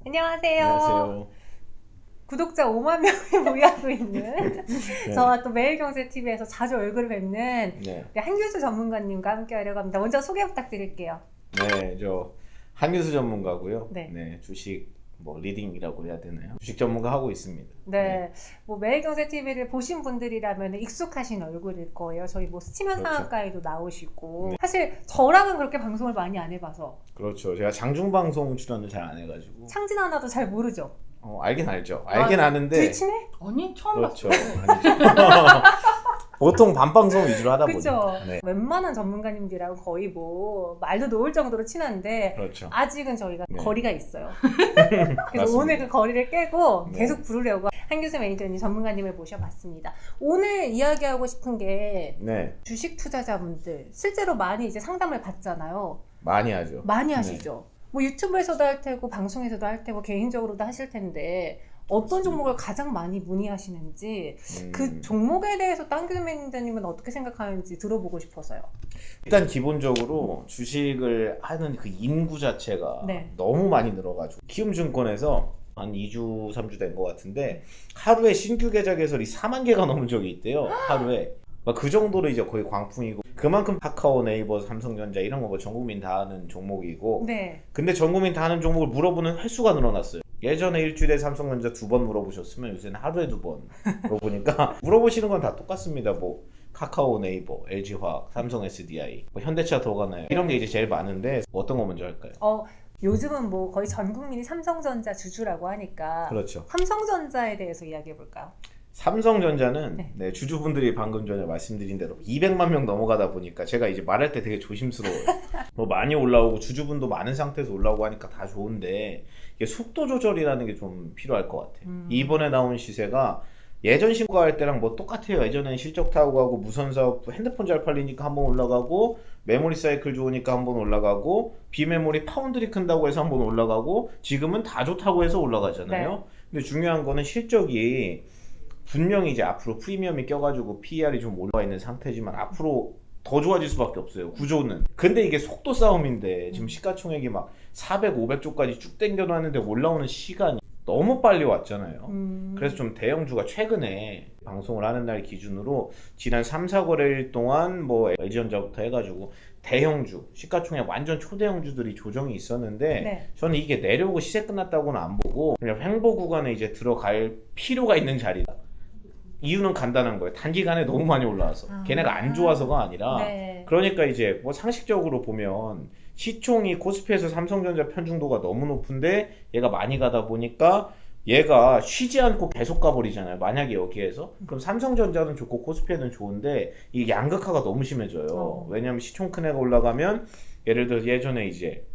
안녕하세요. 안녕하세요. 구독자 5만 명이 모여하고 있는 네. 저와 또 매일경제TV에서 자주 얼굴을 뵙는 네. 한규수 전문가님과 함께 하려고 합니다. 먼저 소개 부탁드릴게요. 네, 저 한규수 전문가고요. 네. 주식 리딩이라고 해야 되나요? 주식 전문가 하고 있습니다. 네. 매일경제TV를 보신 분들이라면 익숙하신 얼굴일 거예요. 저희 수치면 그렇죠. 상한가에도 나오시고. 네. 사실 저랑은 그렇게 방송을 많이 안 해봐서. 그렇죠. 제가 장중방송 출연을 잘 안 해가지고. 창진 하나도 잘 모르죠. 알긴 알죠. 알긴 아는데. 둘이 친해? 아니 처음 그렇죠. 봤어요. 아니죠. 보통 반방송 위주로 하다 보니. 그쵸. 네. 웬만한 전문가님들이랑 거의 말도 놓을 정도로 친한데 그렇죠. 아직은 저희가 네. 거리가 있어요. 맞습니다. 그래서 오늘 그 거리를 깨고 네. 계속 부르려고 한규수 매니저님 전문가님을 모셔봤습니다. 오늘 이야기하고 싶은 게 네, 주식 투자자분들 실제로 많이 이제 상담을 받잖아요. 많이 하죠. 많이 하시죠. 유튜브에서도 할 테고 방송에서도 할 테고 개인적으로도 하실 텐데 어떤 종목을 가장 많이 문의하시는지 그 종목에 대해서 한규수 매니저님은 어떻게 생각하는지 들어보고 싶어서요. 일단 기본적으로 주식을 하는 그 인구 자체가 네. 너무 많이 늘어가지고 키움증권에서 한 2주, 3주 된 것 같은데 하루에 신규 계좌 개설이 4만 개가 넘은 적이 있대요. 하루에. 그 정도로 이제 거의 광풍이고 그만큼 카카오, 네이버, 삼성전자 이런 거 전 국민 다 하는 종목이고 네. 근데 전 국민 다 하는 종목을 물어보는 횟수가 늘어났어요. 예전에 일주일에 삼성전자 2번 물어보셨으면 요새는 하루에 2번 물어보니까 물어보시는 건 다 똑같습니다. 카카오, 네이버, LG화학, 삼성 SDI, 현대차 더 가나요? 이런 게 이제 제일 많은데 어떤 거 먼저 할까요? 요즘은 거의 전 국민이 삼성전자 주주라고 하니까 그렇죠. 삼성전자에 대해서 이야기해 볼까요? 삼성전자는 네. 주주분들이 방금 전에 말씀드린 대로 200만 명 넘어가다 보니까 제가 이제 말할 때 되게 조심스러워요. 많이 올라오고 주주분도 많은 상태에서 올라오고 하니까 다 좋은데 이게 속도 조절이라는 게 좀 필요할 것 같아요. 이번에 나온 시세가 예전 신고할 때랑 똑같아요. 예전엔 실적 타고 가고 무선사업 핸드폰 잘 팔리니까 한번 올라가고 메모리 사이클 좋으니까 한번 올라가고 비메모리 파운드리 큰다고 해서 한번 올라가고 지금은 다 좋다고 해서 올라가잖아요. 네. 근데 중요한 거는 실적이 분명히 이제 앞으로 프리미엄이 껴가지고 PER이 좀 올라와 있는 상태지만 앞으로 더 좋아질 수밖에 없어요. 구조는. 근데 이게 속도 싸움인데 지금 시가총액이 막 400, 500조까지 쭉 당겨놨는데 올라오는 시간이 너무 빨리 왔잖아요. 그래서 좀 대형주가 최근에 방송을 하는 날 기준으로 지난 3, 4거래일 동안 LG전자부터 해가지고 대형주, 시가총액 완전 초대형주들이 조정이 있었는데 네. 저는 이게 내려오고 시세 끝났다고는 안 보고 그냥 횡보 구간에 이제 들어갈 필요가 있는 자리다. 이유는 간단한 거예요. 단기간에 너무 많이 올라와서. 걔네가 안 좋아서가 아니라 네. 그러니까 이제 상식적으로 보면 시총이 코스피에서 삼성전자 편중도가 너무 높은데 얘가 많이 가다 보니까 얘가 쉬지 않고 계속 가버리잖아요. 만약에 여기에서 그럼 삼성전자는 좋고 코스피에는 좋은데 이 양극화가 너무 심해져요. 왜냐하면 시총 큰 애가 올라가면 예를 들어 예전에 이제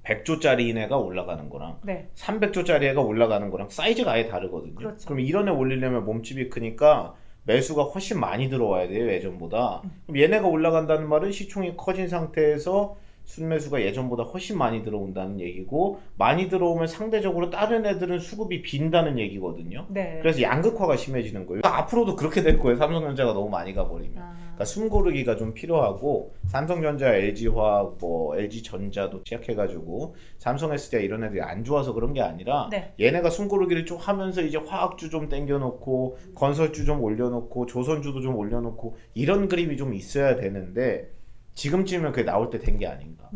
100조짜리 애가 올라가는 거랑 네. 300조짜리 애가 올라가는 거랑 사이즈가 아예 다르거든요. 그렇죠. 그럼 이런 애 올리려면 몸집이 크니까 매수가 훨씬 많이 들어와야 돼요. 예전보다. 그럼 얘네가 올라간다는 말은 시총이 커진 상태에서 순매수가 예전보다 훨씬 많이 들어온다는 얘기고 많이 들어오면 상대적으로 다른 애들은 수급이 빈다는 얘기거든요. 네. 그래서 양극화가 심해지는 거예요. 앞으로도 그렇게 될 거예요. 삼성전자가 너무 많이 가버리면. 그러니까 숨고르기가 좀 필요하고 삼성전자, LG화학, LG전자도 시작해가지고 삼성 SDI 이런 애들이 안 좋아서 그런 게 아니라 네. 얘네가 숨고르기를 좀 하면서 이제 화학주 좀 땡겨놓고 건설주 좀 올려놓고 조선주도 좀 올려놓고 이런 그림이 좀 있어야 되는데 지금쯤은 그게 나올 때 된 게 아닌가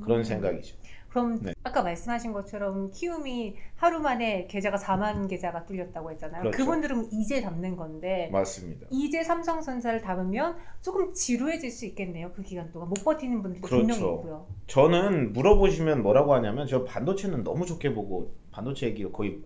그런 생각이죠. 그럼 네. 아까 말씀하신 것처럼 키움이 하루 만에 계좌가 4만 계좌가 뚫렸다고 했잖아요. 그렇죠. 그분들은 이제 담는 건데 맞습니다. 이제 삼성전자를 담으면 조금 지루해질 수 있겠네요. 그 기간 동안 못 버티는 분들도 그렇죠. 분명히 있고요. 저는 물어보시면 뭐라고 하냐면 저 반도체는 너무 좋게 보고 반도체 얘기 거의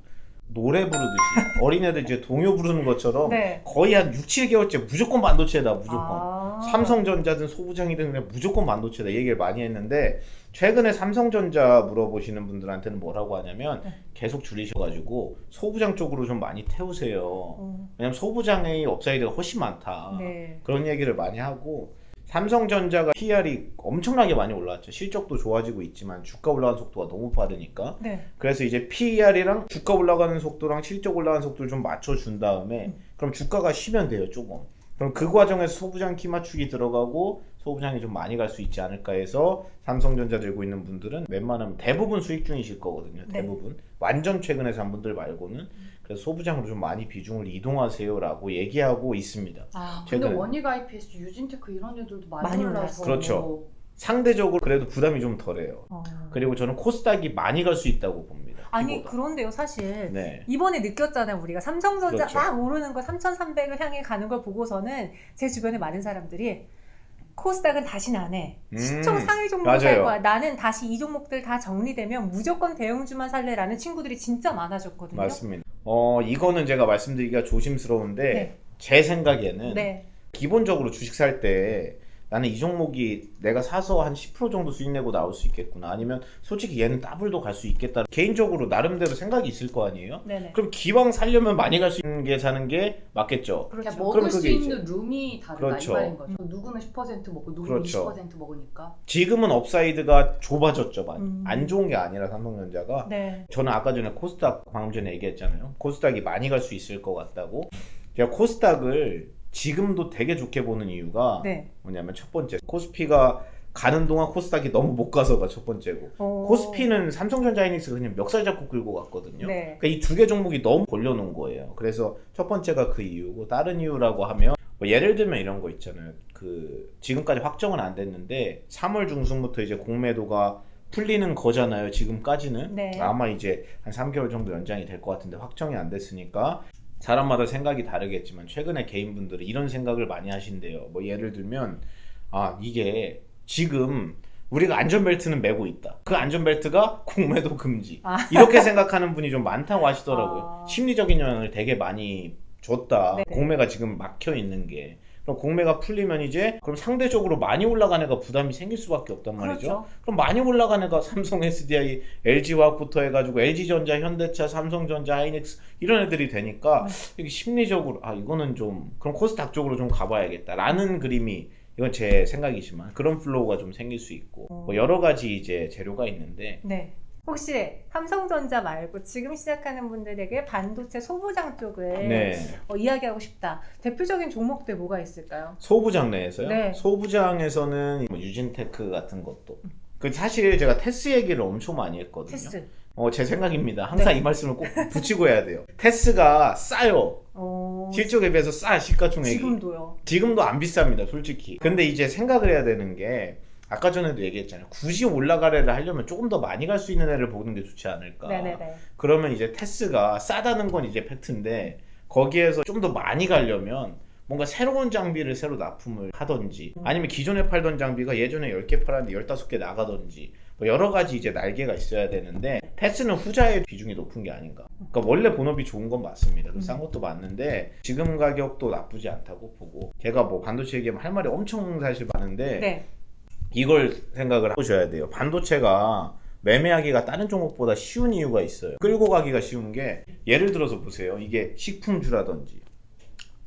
노래 부르듯이 어린애들 이제 동요 부르는 것처럼 네. 거의 한 6, 7개월째 무조건 반도체다 무조건. 아. 삼성전자든 소부장이든 그냥 무조건 반도체다 얘기를 많이 했는데 최근에 삼성전자 물어보시는 분들한테는 뭐라고 하냐면 계속 줄이셔가지고 소부장 쪽으로 좀 많이 태우세요. 왜냐면 소부장의 업사이드가 훨씬 많다. 네. 그런 얘기를 많이 하고 삼성전자가 PER이 엄청나게 많이 올랐죠. 실적도 좋아지고 있지만 주가 올라가는 속도가 너무 빠르니까. 네. 그래서 이제 PER이랑 주가 올라가는 속도랑 실적 올라가는 속도를 좀 맞춰준 다음에 그럼 주가가 쉬면 돼요 조금. 그럼 그 과정에서 소부장 키 맞추기 들어가고 소부장이 좀 많이 갈 수 있지 않을까 해서 삼성전자 들고 있는 분들은 웬만하면 대부분 수익 중이실 거거든요. 네. 대부분. 완전 최근에 산 분들 말고는. 그래서 소부장으로 좀 많이 비중을 이동하세요라고 얘기하고 있습니다. 아, 근데 최근에. 원익 IPS, 유진테크 이런 애들도 많이 많이 올라서 그렇죠. 상대적으로 그래도 부담이 좀 덜해요. 그리고 저는 코스닥이 많이 갈 수 있다고 봅니다. 아니 키보다. 그런데요 사실 네. 이번에 느꼈잖아요. 우리가 삼성전자 그렇죠. 막 오르는 거 3,300을 향해 가는 걸 보고서는 제 주변에 많은 사람들이 코스닥은 다시는 안 해. 시총 상위 종목을 살 맞아요. 거야. 나는 다시 이 종목들 다 정리되면 무조건 대형주만 살래라는 친구들이 진짜 많아졌거든요. 맞습니다. 이거는 제가 말씀드리기가 조심스러운데 네. 제 생각에는 네. 기본적으로 주식 살 때 나는 이 종목이 내가 사서 한 10% 정도 수익 내고 나올 수 있겠구나. 아니면 솔직히 얘는 더블도 갈 수 있겠다. 개인적으로 나름대로 생각이 있을 거 아니에요? 네네. 그럼 기왕 살려면 많이 갈 수 있는 게 사는 게 맞겠죠. 그냥 그렇죠. 먹을 그럼 수 그게 있는 룸이 다르다 그렇죠. 이 말인 거죠. 누구는 10% 먹고 누구는 그렇죠. 20% 먹으니까. 지금은 업사이드가 좁아졌죠. 많이. 음. 안 좋은 게 아니라 삼성전자가. 네. 저는 아까 전에 코스닥 방금 전에 얘기했잖아요. 코스닥이 많이 갈 수 있을 것 같다고. 제가 코스닥을 지금도 되게 좋게 보는 이유가 네. 뭐냐면 첫 번째 코스피가 가는 동안 코스닥이 너무 못 가서가 첫 번째고 코스피는 삼성전자 하이닉스가 그냥 멱살 잡고 끌고 갔거든요. 네. 그러니까 이 두 개 종목이 너무 벌려놓은 거예요. 그래서 첫 번째가 그 이유고 다른 이유라고 하면 뭐 예를 들면 이런 거 있잖아요. 그 지금까지 확정은 안 됐는데 3월 중순부터 이제 공매도가 풀리는 거잖아요. 지금까지는 네. 아마 이제 한 3개월 정도 연장이 될 것 같은데 확정이 안 됐으니까 사람마다 생각이 다르겠지만 최근에 개인분들이 이런 생각을 많이 하신대요. 뭐 예를 들면 이게 지금 우리가 안전벨트는 매고 있다. 그 안전벨트가 공매도 금지. 이렇게 생각하는 분이 좀 많다고 하시더라고요. 심리적인 영향을 되게 많이 줬다. 네네. 공매가 지금 막혀 있는 게. 그럼 공매가 풀리면 이제 그럼 상대적으로 많이 올라간 애가 부담이 생길 수밖에 없단 말이죠. 그렇죠. 그럼 많이 올라간 애가 삼성 SDI, LG화학부터 해가지고 LG전자, 현대차, 삼성전자, 하이닉스 이런 애들이 되니까 이게 심리적으로 이거는 좀 그럼 코스닥 쪽으로 좀 가봐야겠다라는 그림이 이건 제 생각이지만 그런 플로우가 좀 생길 수 있고 뭐 여러 가지 이제 재료가 있는데 네. 혹시 삼성전자 말고 지금 시작하는 분들에게 반도체 소부장 쪽을 네. 이야기하고 싶다. 대표적인 종목들 뭐가 있을까요? 소부장 내에서요? 네. 소부장에서는 뭐 유진테크 같은 것도 그 사실 제가 테스 얘기를 엄청 많이 했거든요. 테스. 제 생각입니다. 항상 네. 이 말씀을 꼭 붙이고 해야 돼요. 테스가 싸요. 실적에 비해서 싸 시가총액이. 지금도요. 지금도 안 비쌉니다, 솔직히. 근데 이제 생각을 해야 되는 게 아까 전에도 얘기했잖아요. 굳이 올라갈 애를 하려면 조금 더 많이 갈 수 있는 애를 보는 게 좋지 않을까. 네네네. 그러면 이제 테스가 싸다는 건 이제 팩트인데 거기에서 좀 더 많이 가려면 뭔가 새로운 장비를 새로 납품을 하던지 아니면 기존에 팔던 장비가 예전에 10개 팔았는데 15개 나가던지 뭐 여러 가지 이제 날개가 있어야 되는데 테스는 후자의 비중이 높은 게 아닌가. 그러니까 원래 본업이 좋은 건 맞습니다. 싼 것도 맞는데 지금 가격도 나쁘지 않다고 보고 제가 뭐 반도체 얘기하면 할 말이 엄청 사실 많은데 네. 이걸 생각을 해보셔야 돼요. 반도체가 매매하기가 다른 종목보다 쉬운 이유가 있어요. 끌고 가기가 쉬운 게 예를 들어서 보세요. 이게 식품주라든지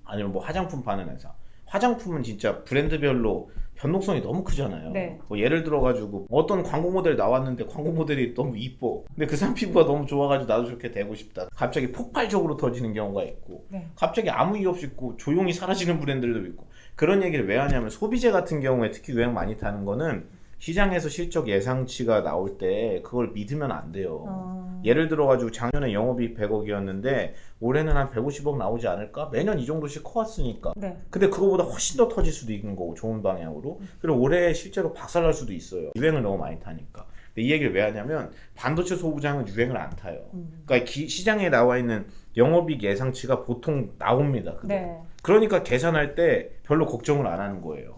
아니면 뭐 화장품 파는 회사. 화장품은 진짜 브랜드별로 변동성이 너무 크잖아요. 네. 뭐 예를 들어가지고 어떤 광고 모델 나왔는데 광고 모델이 너무 이뻐. 근데 그 사람 피부가 너무 좋아가지고 나도 저렇게 되고 싶다. 갑자기 폭발적으로 터지는 경우가 있고 네. 갑자기 아무 이유 없이 있고 조용히 사라지는 브랜드들도 있고 그런 얘기를 왜 하냐면 소비재 같은 경우에 특히 유행 많이 타는 거는 시장에서 실적 예상치가 나올 때 그걸 믿으면 안 돼요. 예를 들어가지고 작년에 영업이익 100억이었는데 올해는 한 150억 나오지 않을까? 매년 이 정도씩 커왔으니까. 네. 근데 그거보다 훨씬 더 터질 수도 있는 거고 좋은 방향으로. 그리고 올해 실제로 박살날 수도 있어요. 유행을 너무 많이 타니까. 근데 이 얘기를 왜 하냐면 반도체 소부장은 유행을 안 타요. 그러니까 시장에 나와 있는 영업이익 예상치가 보통 나옵니다. 그게. 네. 그러니까 계산할 때 별로 걱정을 안 하는 거예요.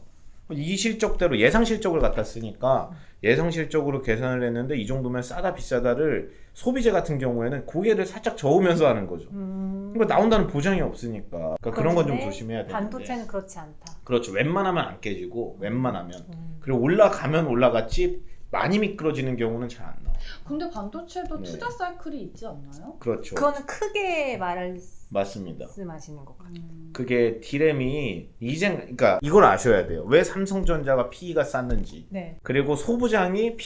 이 실적대로 예상 실적을 갖다 쓰니까 예상 실적으로 계산을 했는데 이 정도면 싸다 비싸다를 소비재 같은 경우에는 고개를 살짝 저으면서 하는 거죠. 그러니까 나온다는 보장이 없으니까 그러니까 그런 건 좀 조심해야 되는데 반도체는 그렇지 않다. 그렇죠. 웬만하면 안 깨지고 웬만하면 그리고 올라가면 올라갔지 많이 미끄러지는 경우는 잘 안 나와요. 근데 반도체도 네. 투자 사이클이 있지 않나요? 그렇죠. 그거는 크게 맞습니다. 말씀하시는 것 같아요. 그게 디램이 그러니까 이걸 아셔야 돼요. 왜 삼성전자가 PE가 쌌는지. 네. 그리고 소부장이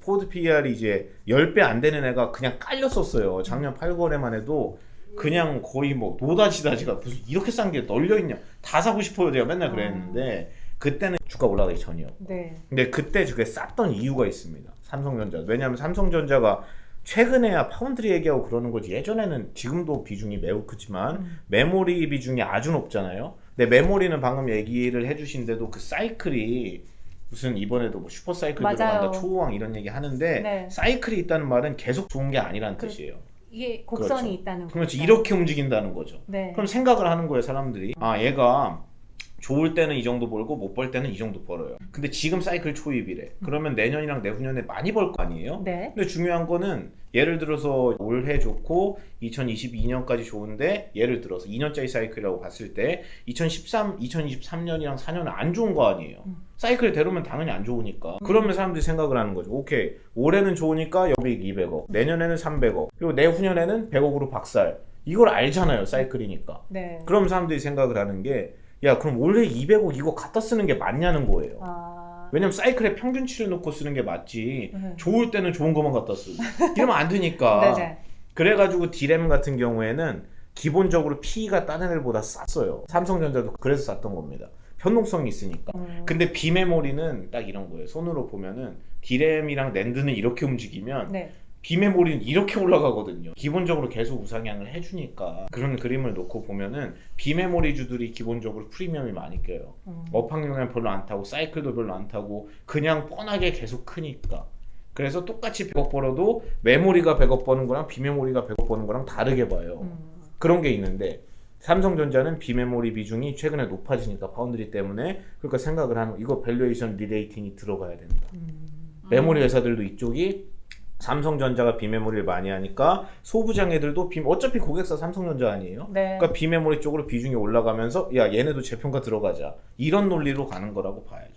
포드 PER이 이제 10배 안 되는 애가 그냥 깔렸었어요. 작년 8, 9월에만 해도 그냥 거의 뭐 노다지다지가 무슨 이렇게 싼 게 널려 있냐. 다 사고 싶어요. 제가 맨날 그랬는데 그때는 주가 올라가기 전이요. 네. 근데 그때 그게 쌌던 이유가 있습니다. 삼성전자. 왜냐하면 삼성전자가 최근에야 파운드리 얘기하고 그러는 거지. 예전에는 지금도 비중이 매우 크지만 메모리 비중이 아주 높잖아요. 근데 메모리는 방금 얘기를 해주신데도 그 사이클이 무슨 이번에도 뭐 슈퍼 사이클 맞아요. 들어간다, 초호황 이런 얘기 하는데 네. 사이클이 있다는 말은 계속 좋은 게 아니라는 뜻이에요. 이게 곡선이 그렇죠. 있다는 그렇지. 거죠. 이렇게 움직인다는 거죠. 네. 그럼 생각을 하는 거예요, 사람들이. 아, 얘가 좋을 때는 이 정도 벌고 못 벌 때는 이 정도 벌어요. 근데 지금 사이클 초입이래. 그러면 내년이랑 내후년에 많이 벌 거 아니에요? 네. 근데 중요한 거는 예를 들어서 올해 좋고 2022년까지 좋은데 예를 들어서 2년짜리 사이클이라고 봤을 때 2023년이랑 4년은 안 좋은 거 아니에요. 사이클 대로면 당연히 안 좋으니까. 그러면 사람들이 생각을 하는 거죠. 오케이, 올해는 좋으니까 영업이익 200억, 내년에는 300억, 그리고 내후년에는 100억으로 박살. 이걸 알잖아요, 사이클이니까. 네. 그럼 사람들이 생각을 하는 게, 야, 그럼 올해 200억 이거 갖다 쓰는 게 맞냐는 거예요. 아. 왜냐면 사이클의 평균치를 놓고 쓰는 게 맞지. 네. 좋을 때는 좋은 것만 갖다 쓰고 이러면 안 되니까. 네네. 그래가지고 디램 같은 경우에는 기본적으로 P가 다른 애들보다 쌌어요. 삼성전자도 그래서 쌌던 겁니다. 변동성이 있으니까. 근데 비메모리는 딱 이런 거예요. 손으로 보면은 디램이랑 낸드는 이렇게 움직이면 네. 비메모리는 이렇게 올라가거든요. 기본적으로 계속 우상향을 해주니까. 그런 그림을 놓고 보면은 비메모리주들이 기본적으로 프리미엄이 많이 껴요. 업황률은 별로 안 타고 사이클도 별로 안 타고 그냥 뻔하게 계속 크니까. 그래서 똑같이 100억 벌어도 메모리가 100억 버는 거랑 비메모리가 100억 버는 거랑 다르게 봐요. 그런 게 있는데 삼성전자는 비메모리 비중이 최근에 높아지니까 파운드리 때문에, 그러니까 생각을 하는 거, 이거 밸류에이션 리레이팅이 들어가야 된다. 메모리 회사들도 이쪽이 삼성전자가 비메모리를 많이 하니까 소부장애들도 어차피 고객사 삼성전자 아니에요? 네. 그러니까 비메모리 쪽으로 비중이 올라가면서 야, 얘네도 재평가 들어가자, 이런 논리로 가는 거라고 봐야죠.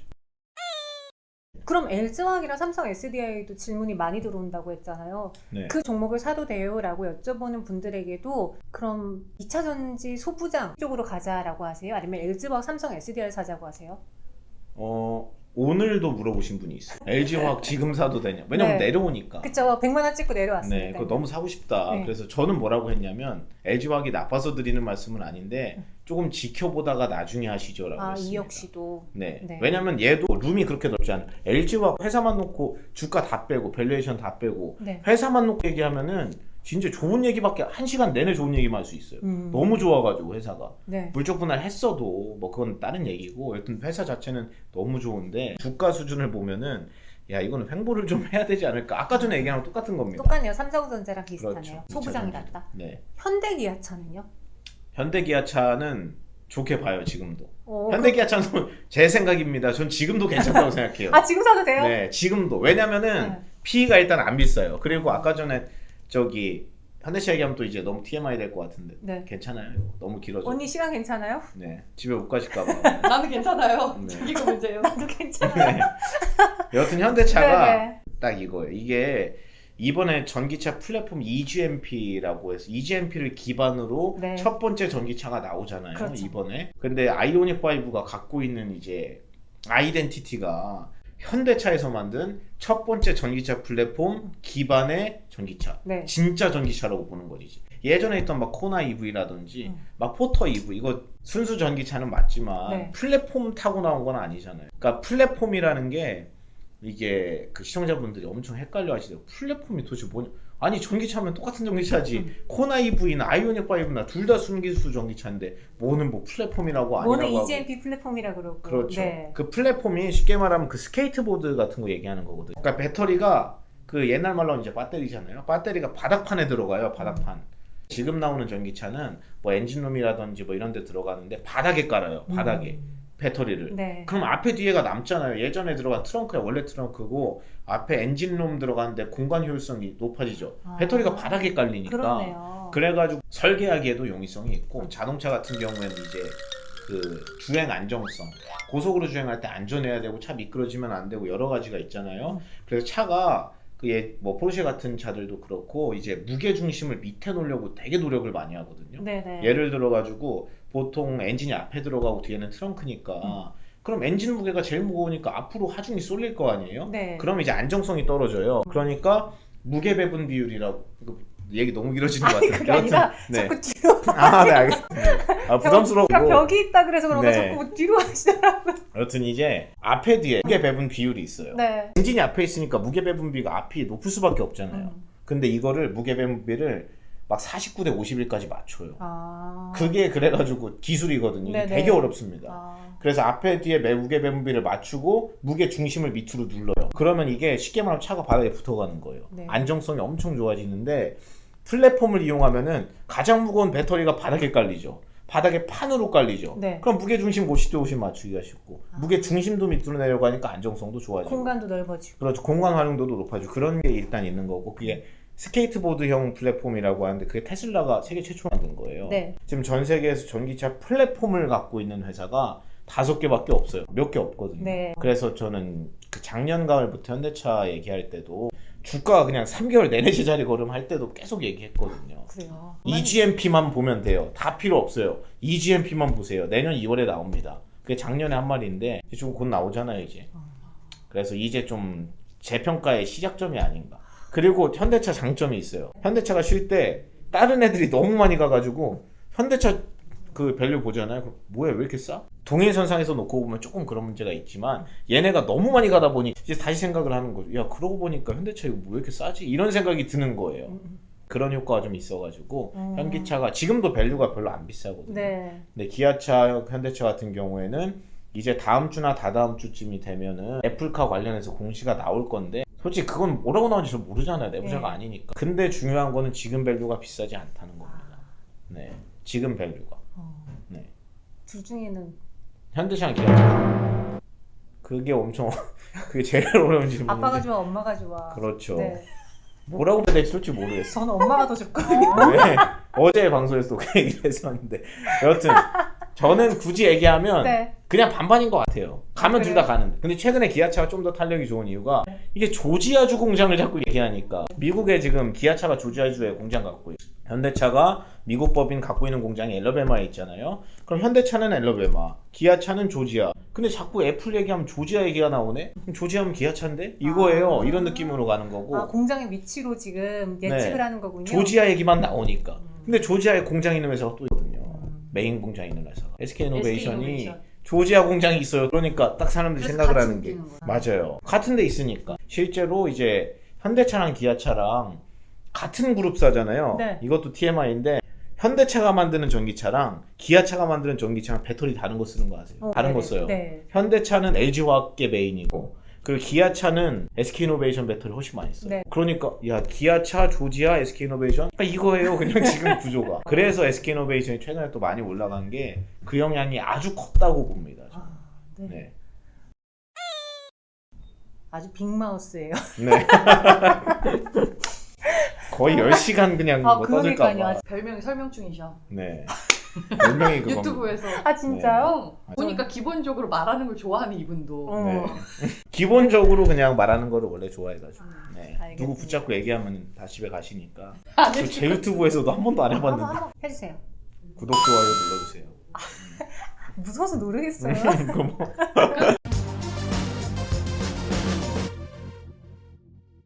그럼 LG화학이랑 삼성 SDI도 질문이 많이 들어온다고 했잖아요. 네. 그 종목을 사도 돼요? 라고 여쭤보는 분들에게도 그럼 2차전지 소부장 쪽으로 가자라고 하세요? 아니면 LG화학, 삼성 SDI를 사자고 하세요? 오늘도 물어보신 분이 있어요. LG화학 지금 사도 되냐? 왜냐면 네. 내려오니까. 그쵸. 100만 원 찍고 내려왔으니까. 네, 그거 너무 사고 싶다. 네. 그래서 저는 뭐라고 했냐면 LG화학이 나빠서 드리는 말씀은 아닌데 조금 지켜보다가 나중에 하시죠라고 아, 했습니다. 이 역시도. 네. 네. 왜냐면 얘도 룸이 그렇게 넓지 않아. LG화학 회사만 놓고 주가 다 빼고 밸류에이션 다 빼고 네. 회사만 놓고 얘기하면은 진짜 좋은 얘기밖에, 한 시간 내내 좋은 얘기만 할 수 있어요. 너무 좋아가지고 회사가. 네. 물적 분할 했어도 뭐 그건 다른 얘기고, 여튼 회사 자체는 너무 좋은데 주가 수준을 보면은 야, 이거는 횡보를 좀 해야 되지 않을까. 아까 전에 얘기한 거 똑같은 겁니다. 똑같네요. 삼성전자랑 비슷하네요. 그렇죠. 소부장이 2차전지. 같다. 네. 현대기아차는요? 현대기아차는 좋게 봐요, 지금도. 어, 현대기아차는 제 생각입니다. 전 지금도 괜찮다고 생각해요. 아, 지금 사도 돼요? 네, 지금도. 왜냐면은 네. P가 일단 안 비싸요. 그리고 아까 전에 저기 현대차 얘기하면 또 이제 너무 TMI 될 것 같은데 네. 괜찮아요. 이거. 너무 길어져. 언니 시간 괜찮아요? 네, 집에 못 가실까봐. 나는 괜찮아요. 네. 이거 문제예요. 나도 괜찮아요. 네. 여튼 현대차가 네네. 딱 이거예요. 이게 이번에 전기차 플랫폼 EGMP라고 해서 EGMP를 기반으로 네. 첫 번째 전기차가 나오잖아요. 그렇죠. 이번에. 근데 아이오닉 5가 갖고 있는 이제 아이덴티티가 현대차에서 만든 첫 번째 전기차 플랫폼 기반의 전기차. 네. 진짜 전기차라고 보는 거지. 예전에 있던 막 코나 EV라든지 막 포터 EV, 이거 순수 전기차는 맞지만 네. 플랫폼 타고 나온 건 아니잖아요. 그러니까 플랫폼이라는 게 이게 그 시청자분들이 엄청 헷갈려 하시더라고요. 플랫폼이 도대체 뭐냐? 아니, 전기차면 똑같은 전기차지. 코나 EV나 아이오닉 5나 둘 다 순기수 전기차인데 뭐는 뭐 플랫폼이라고 아니라고 뭐는 하고. EGMP 플랫폼이라 그러고. 그렇죠. 네. 그 플랫폼이 쉽게 말하면 그 스케이트보드 같은 거 얘기하는 거거든요. 그러니까 배터리가 그 옛날 말로 이제 배터리잖아요. 배터리가 바닥판에 들어가요. 바닥판. 지금 나오는 전기차는 뭐 엔진룸이라든지 뭐 이런 데 들어가는데 바닥에 깔아요. 바닥에. 배터리를. 네. 그럼 앞에 뒤에가 남잖아요. 예전에 들어간 트렁크야 원래 트렁크고 앞에 엔진룸 들어가는데 공간 효율성이 높아지죠. 아. 배터리가 바닥에 깔리니까. 그러네요. 그래가지고 설계하기에도 용이성이 있고, 자동차 같은 경우에는 이제 그 주행 안정성, 고속으로 주행할 때 안전해야 되고 차 미끄러지면 안 되고 여러 가지가 있잖아요. 그래서 차가 뭐 포르쉐 같은 차들도 그렇고 이제 무게 중심을 밑에 놓으려고 되게 노력을 많이 하거든요. 네네. 예를 들어 가지고 보통 엔진이 앞에 들어가고 뒤에는 트렁크니까 그럼 엔진 무게가 제일 무거우니까 앞으로 하중이 쏠릴 거 아니에요? 네. 그럼 이제 안정성이 떨어져요. 그러니까 무게 배분 비율이라고, 얘기 너무 길어지는 것 같아요. 그게 아니라 네. 자꾸 뒤로 아, 네, 알겠습니다. 부담스러워. 그러니까 벽이 있다 그래서 그런가 네. 자꾸 뒤로 하시더라고요. 여튼 이제 앞에 뒤에 무게 배분 비율이 있어요. 네. 엔진이 앞에 있으니까 무게 배분비가 앞이 높을 수밖에 없잖아요. 근데 이거를 무게 배분비를 막 49대 51까지 맞춰요. 아. 그게 그래가지고 기술이거든요. 이게 네네. 되게 어렵습니다. 아. 그래서 앞에 뒤에 무게 배분비를 맞추고 무게 중심을 밑으로 눌러요. 그러면 이게 쉽게 말하면 차가 바닥에 붙어가는 거예요. 네. 안정성이 엄청 좋아지는데 플랫폼을 이용하면은 가장 무거운 배터리가 바닥에 깔리죠. 바닥에 판으로 깔리죠. 네. 그럼 무게 중심 50대 50 맞추기가 쉽고 아. 무게 중심도 밑으로 내려가니까 안정성도 좋아지고 공간도 넓어지고. 그렇죠. 공간 활용도도 높아지고 그런 게 일단 있는 거고 그게 스케이트보드형 플랫폼이라고 하는데 그게 테슬라가 세계 최초로 만든 거예요. 네. 지금 전 세계에서 전기차 플랫폼을 갖고 있는 회사가 5개밖에 없어요. 몇 개 없거든요. 네. 그래서 저는 그 작년 가을부터 현대차 얘기할 때도 주가가 그냥 3개월 내내 제자리 걸음할 때도 계속 얘기했거든요. 그래요. EGMP만 보면 돼요. 다 필요 없어요. EGMP만 보세요. 내년 2월에 나옵니다. 그게 작년에 한 말인데 지금 곧 나오잖아요 이제. 그래서 이제 좀 재평가의 시작점이 아닌가. 그리고 현대차 장점이 있어요. 현대차가 쉴 때 다른 애들이 너무 많이 가가지고 현대차 그 밸류 보잖아요. 그럼 뭐야 왜 이렇게 싸? 동일선상에서 놓고 보면 조금 그런 문제가 있지만 얘네가 너무 많이 가다 보니 이제 다시 생각을 하는 거죠. 야 그러고 보니까 현대차 이거 왜 이렇게 싸지? 이런 생각이 드는 거예요. 그런 효과가 좀 있어가지고 현기차가 지금도 밸류가 별로 안 비싸거든요. 네. 근데 기아차, 현대차 같은 경우에는 이제 다음 주나 다다음 주쯤이 되면은 애플카 관련해서 공시가 나올 건데 솔직히 그건 뭐라고 나오는지 잘 모르잖아요. 내부자가 네. 아니니까. 근데 중요한 거는 지금 밸류가 비싸지 않다는 겁니다. 네, 지금 밸류가. 네. 둘 중에는 현대차랑 기아차. 그게 엄청 그게 제일 어려운 질문인데. 아빠가 좋아, 엄마가 좋아. 그렇죠. 네. 뭐라고 해야 될지 솔직히 모르겠어. 저는 엄마가 더 좋거든요. 네. 어제 방송에서 그 얘기를 했었는데 여튼 저는 굳이 얘기하면 네. 그냥 반반인 것 같아요. 가면 둘 그래요? 다 가는데. 근데 최근에 기아차가 좀 더 탄력이 좋은 이유가 이게 조지아주 공장을 자꾸 얘기하니까 미국에 지금 기아차가 조지아주에 공장 갖고 있어요. 현대차가 미국 법인 갖고 있는 공장이 엘러베마에 있잖아요. 그럼 현대차는 엘러베마, 기아차는 조지아. 근데 자꾸 애플 얘기하면 조지아 얘기가 나오네? 그럼 조지아면 기아차인데? 이거예요. 이런 느낌으로 가는 거고. 아, 공장의 위치로 지금 예측을 네. 하는 거군요. 조지아 얘기만 나오니까. 근데 조지아에 공장 있는 회사가 또 있거든요. 메인 공장 있는 회사가. SK이노베이션이 조지아 공장이 있어요. 그러니까 딱 사람들이 그래서 생각을 같이 하는 게 느끼는 거야. 맞아요. 같은 데 있으니까. 실제로 이제 현대차랑 기아차랑 같은 그룹사잖아요. 네. 이것도 TMI인데 현대차가 만드는 전기차랑 기아차가 만드는 전기차랑 배터리 다른 거 쓰는 거 아세요? 다른 거 네네. 써요. 네. 현대차는 LG화학계 메인이고 그리고 기아차는 SK이노베이션 배터리 훨씬 많이 써요. 네. 그러니까 야 기아차, 조지아, SK이노베이션 그러니까 이거예요. 그냥 지금 구조가. 그래서 SK이노베이션이 최근에 또 많이 올라간 게 그 영향이 아주 컸다고 봅니다. 저는. 아, 네. 네. 아주 빅마우스예요. 네. 거의 10시간 그냥 아, 뭐 그러니까요. 떠들까봐. 별명이 설명충이셔. 네. 분명히 그겁니다. 유튜브에서. 아 진짜요? 어, 보니까 기본적으로 말하는 걸 좋아하는 이분도. 어. 네. 기본적으로 그냥 말하는 거를 원래 좋아해가지고. 네. 알겠습니다. 누구 붙잡고 얘기하면 다 집에 가시니까. 아, 저제 유튜브에서도 한 번도 안 해봤는데. 한번 해주세요. 구독, 좋아요 눌러주세요. 무서워서 모르겠어요. 그거 뭐.